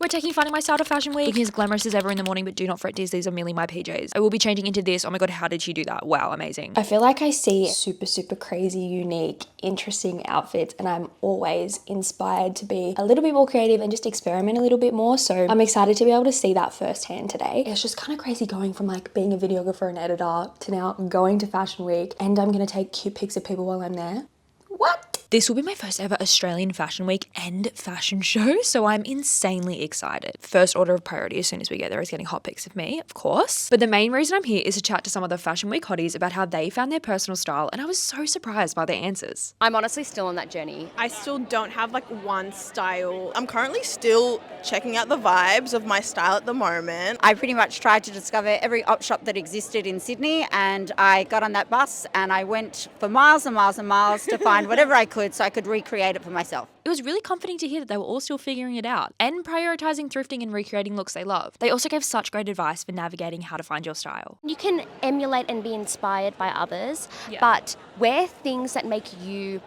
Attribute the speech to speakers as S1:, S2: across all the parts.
S1: we're taking Finding My Style to Fashion Week. Looking as glamorous as ever in the morning, but do not fret, dears, these are merely my PJs. I will be changing into this. Oh my god, how did she do that? Wow, amazing.
S2: I feel like I see super crazy, unique, interesting outfits, and I'm always inspired to be a little bit more creative and just experiment a little bit more. So I'm excited to be able to see that firsthand today. It's just kind of crazy going from like being a videographer and editor to now going to Fashion Week, and I'm gonna take cute pics of people while I'm there. What?
S1: This will be my first ever Australian Fashion Week and fashion show, so I'm insanely excited. First order of priority as soon as we get there is getting hot pics of me, of course. But the main reason I'm here is to chat to some of the Fashion Week hotties about how they found their personal style, and I was so surprised by their answers.
S3: I'm honestly still on that journey.
S4: I still don't have like one style. I'm currently still checking out the vibes of my style at the moment.
S5: I pretty much tried to discover every op shop that existed in Sydney, and I got on that bus and I went for miles and miles and miles to find whatever I could so I could recreate it for myself.
S1: It was really comforting to hear that they were all still figuring it out and prioritizing thrifting and recreating looks they love. They also gave such great advice for navigating how to find your style.
S6: You can emulate and be inspired by others, but wear things that make you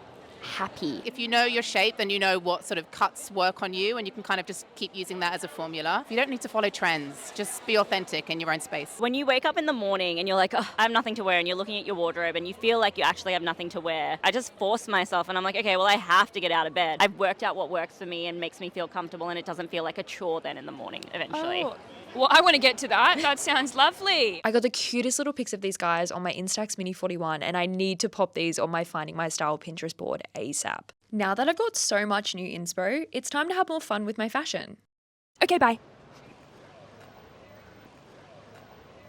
S6: happy.
S7: If you know your shape, then you know what sort of cuts work on you, and you can kind of just keep using that as a formula. You don't need to follow trends, just be authentic in your own space.
S8: When you wake up in the morning and you're like, oh, I have nothing to wear, and you're looking at your wardrobe and you feel like you actually have nothing to wear, I just force myself and I'm like, okay, well, I have to get out of bed. I've worked out what works for me and makes me feel comfortable, and it doesn't feel like a chore then in the morning eventually.
S9: Oh. Well, I want to get to that. That sounds lovely.
S1: I got the cutest little pics of these guys on my Instax Mini 41, and I need to pop these on my Finding My Style Pinterest board ASAP. Now that I've got so much new inspo, it's time to have more fun with my fashion. Okay, bye.